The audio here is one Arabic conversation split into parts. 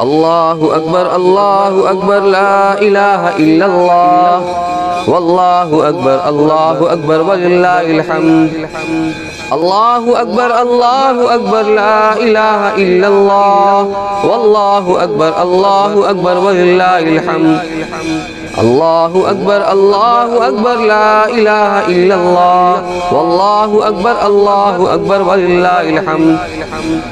الله أكبر الله أكبر لا إله إلا الله والله أكبر الله أكبر ولله الحمد الله أكبر الله أكبر لا إله إلا الله والله أكبر الله أكبر ولله الحمد الله أكبر الله أكبر لا إله إلا الله والله أكبر الله أكبر ولله الحمد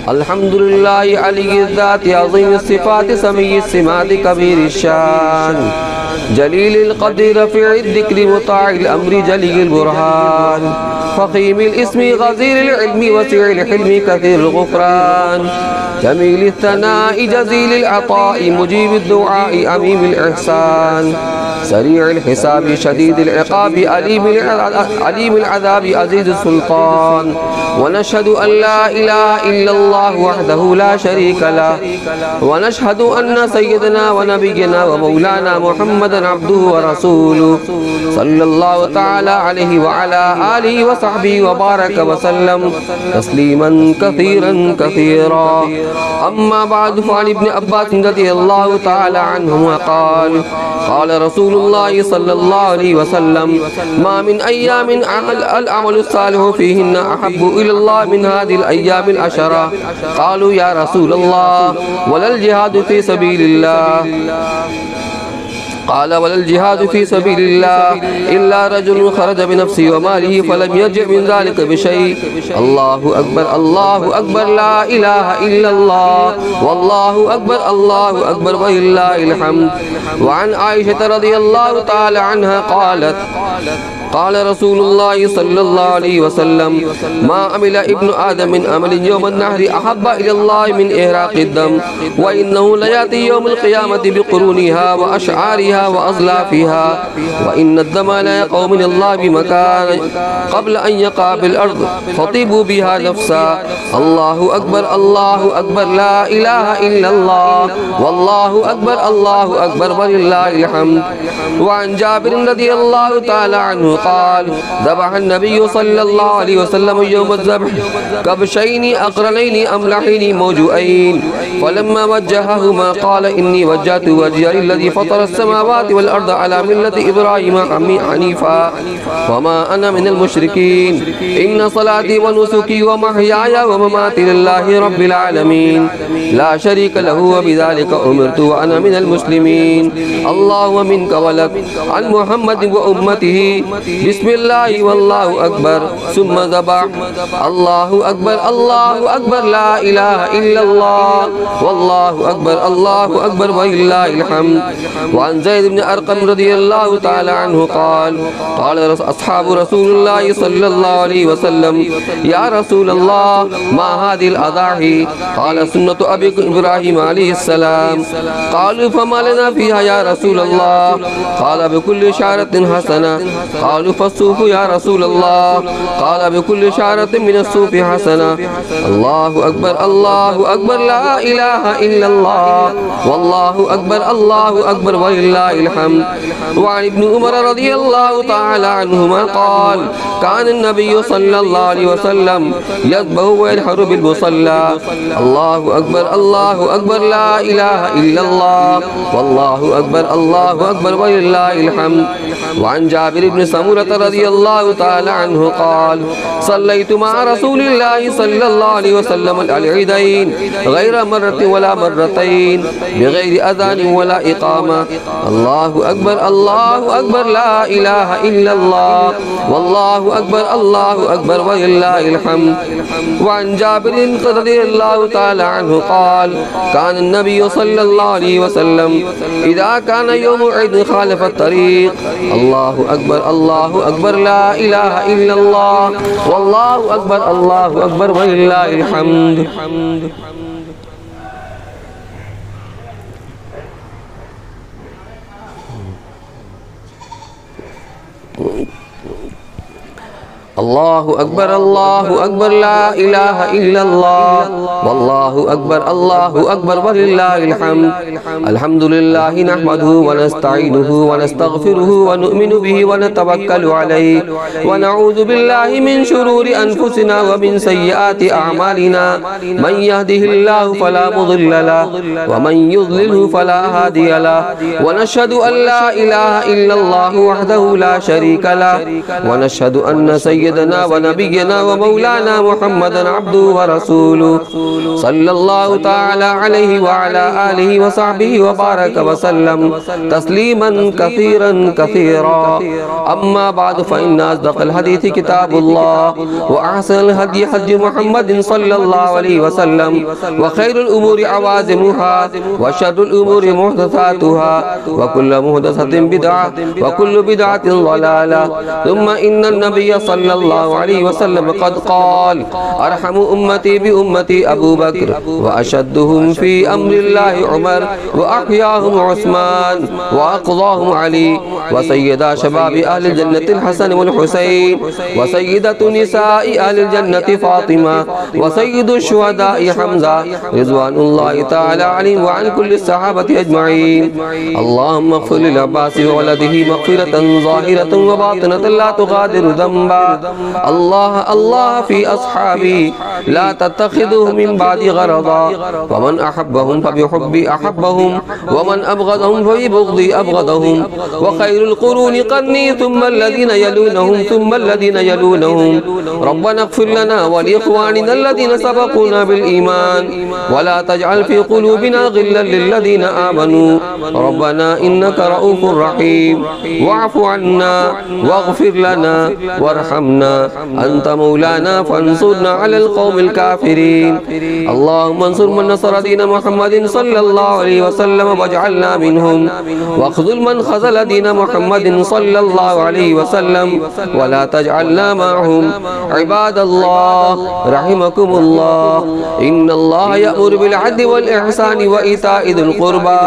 الحمد لله علي الذات عظيم الصفات سمي السمات كبير الشان جليل القدر رفيع الذكر مطاع الأمر جلي البرهان فخيم الاسم غزير العلم وسع الحلم كثير الغفران جميل الثناء جزيل العطاء مجيب الدعاء عميم الإحسان سريع الحساب شديد العقاب عليم العذاب عزيز السلطان ونشهد أن لا إله إلا الله وحده لا شريك له ونشهد أن سيدنا ونبينا ومولانا محمدا عبده ورسوله صلى الله تعالى عليه وعلى آله وصحبه وبارك وسلم تسليما كثيرا كثيرا أما بعد فعن ابن عباس رضي الله تعالى عنهما قال قال رسول الله صلى الله عليه وسلم ما من أيام العمل الصالح فيهن أحب إلى الله من هذه الأيام العشرة قالوا يا رسول الله ولا الجهاد في سبيل الله قال ولا الجهاد في سبيل الله إلا رجل خرج بنفسه وماله فلم يرجع من ذلك بشيء الله أكبر الله أكبر لا إله إلا الله والله أكبر الله أكبر ولله الحمد وعن عائشة رضي الله تعالى عنها قالت قال رسول الله صلى الله عليه وسلم ما عمل ابن آدم من عمل يوم النحر أحب إلى الله من إهراق الدم وإنه ليأتي يوم القيامة بقرونها وأشعارها وأظلافها وإن الدم لا يقع من الله بمكان قبل أن يقع بالأرض فطيبوا بها نفسا الله أكبر الله أكبر لا إله إلا الله والله أكبر الله أكبر ولله الحمد وعن جابر رضي الله تعالى عنه قال ذبح النبي صلى الله عليه وسلم يوم الذبح كبشين أقرنين أملحين موجوئين فلما وجههما قال إني وجهت وجهي للذي فطر السماوات والأرض على ملة إبراهيم حنيفا وما أنا من المشركين إن صلاتي ونسكي ومحياي ومماتي لله رب العالمين لا شريك له وبذلك أمرت وأنا من المسلمين اللهم منك ولك عن محمد وأمته بسم الله والله أكبر ثم ذبح الله أكبر الله أكبر لا إله إلا الله والله أكبر الله أكبر ولله الحمد وعن زيد بن أرقم رضي الله تعالى عنه قال قال أصحاب رسول الله صلى الله عليه وسلم يا رسول الله ما هذه الأضاحي قال سنة أبي إبراهيم عليه السلام قالوا فما لنا فيها يا رسول الله قال بكل شعرة حسنة قالوا فالصوف يا رسول الله قال بكل شعرة من الصوف حسنة الله أكبر الله أكبر لا إله إلا الله والله أكبر الله أكبر ولله الحمد وعن ابن عمر رضي الله تعالى عنهما قال كان النبي صلى الله عليه وسلم يذبح وينحر بالمصلى الله أكبر الله أكبر لا إله إلا الله والله أكبر الله أكبر ولله الحمد وعن جابر بن سمرة رضي الله تعالى عنه قال صليت مع رسول الله صلى الله عليه وسلم العيدين غير مرة ولا مرتين بغير أذان ولا إقامة الله أكبر الله أكبر لا إله إلا الله والله أكبر الله أكبر ولله الحمد وعن جابر رضي الله تعالى عنه قال كان النبي صلى الله عليه وسلم إذا كان يوم عيد خالف الطريق الله أكبر الله أكبر لا إله إلا الله والله أكبر الله أكبر ولله الحمد الله أكبر الله أكبر لا إله إلا الله वल्लाहु अकबर वलिल्लाहिल हम्द। अल्हम्दुलिल्लाह नहमदुहु व नस्तईनुहु व नस्तगफिरुहु व नु'मिनु बिही व नतवक्कलु अलैहि व नऊज़ु बिल्लाहि मिन शुरूरि अनफुसिना व मिन सय्यिआति अअमालिना मन यहदिहिल्लाहु फला मुदिल्ल लहु व मन युद्लिलहु फला हादिय लहु व नशहदु अन ला इलाहा इल्लल्लाहु वहदहु ला शरीका लहु व नशहदु अन्न सय्यदना व नबिय्यना व मौलाना मुहम्मदन अब्दुहु व रसूलुहु सल्लल्लाहु तआला अलैहि व अला आलिहि व सहबिहि व बारक व सल्लम तस्लीमन कसीरन कसीरा। अम्मा बाद फ़इन्न अस्दक़ल हदीस किताबुल्लाह व अहसनल हदी हदी मुहम्मदिन सल्लल्लाहु अलैहि वसल्लम व खैरुल उमूरि अवाज़िमुहा व शर्रुल उमूरि मुहदसातुहा व कुल्लु मुहदसतिन बिदअह व कुल्लु बिदअतिन ज़लाला। सुम्मा इन्नन नबिय्य सल्लल्लाहु अलैहि वसल्लम क़द क़ाल अरहमु उम्मती बि उम्मती अबू बकर व अशद्दुहुम फ़ी अम्रिल्लाहि उमर व अहयाहुम उस्मान व अक़ज़ाहुम अली व सय्यदा शबाबि अहलिल जन्नतिल हसन वल हुसैन व सय्यदतु निसाई अहलिल जन्नति फ़ातिमा व सय्यदुश शुहदाई हम्ज़ा रिज़वानुल्लाहि तआला अलैहिम व अन कुल्लि सहाबति अजमईन। अल्लाहुम्मा इग़फिर लिल अब्बासी व वलदिही मग़फ़िरतन ज़ाहिरतन व बातिनतन ला तुग़ादिरु ज़ंबा। अल्लाह अल्लाह फ़ी अस्हाबी ला तत्तख़िज़ुहुम मिन बादी ग़रज़ा व मन अहब्बहुम फ़बिहुब्बी अहब्बहुम व मन अबग़ज़हुम फ़बिबुग़ज़ी अबग़ज़हुम व खैरुल क़ुरूनि क़र्नी थुम्मा अल्लज़ीना यलूनहुम थुम्मा अल्लज़ीना यलूनहुम। रब्बना इग़फिर लना व लिइख़वानिना अल्लज़ीना सबक़ूना बिल ईमान व ला तजअल फ़ी क़ुलूबिना ग़िल्लन लिल्लज़ीना आमनू रब्बना इन्नका रऊफ़ुर रहीम वअफ़ु अन्ना वग़फ़िर लना वरहमना अंत मौलाना फंसुरना अलल क़ौमिल काफ़िरीन। अल्लाहुम्मा अंसुर मन नसर दीन मुहम्मदिन सल्लल्लाहु अलैहि वसल्लम वजअलना मिनहुम वख़ज़ुल मन ख़ज़ल दीन मुहम्मदिन सल्लल्लाहु अलैहि वसल्लम व ला तजअलना मअहुम। इबादल्लाह रहिमकुमुल्लाह इन्नल्लाह यअमुरु बिल अदलि वल इहसानि व ईताइ ज़िल क़ुर्बा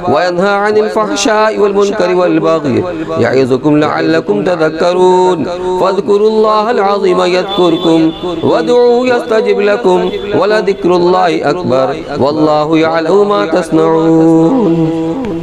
व यन्हा अनिल फ़हशाइ वल मुनकरि वल बग़य यइज़ुकुम लअल्लकुम तज़क्करून। फ़ज़्कुरुल्लाहल अज़ीम यज़्कुरकुम वदऊहु यस्तजिब लकुम व लज़िक्रुल्लाहि अकबर वल्लाहु यअलमु मा तस्नऊन।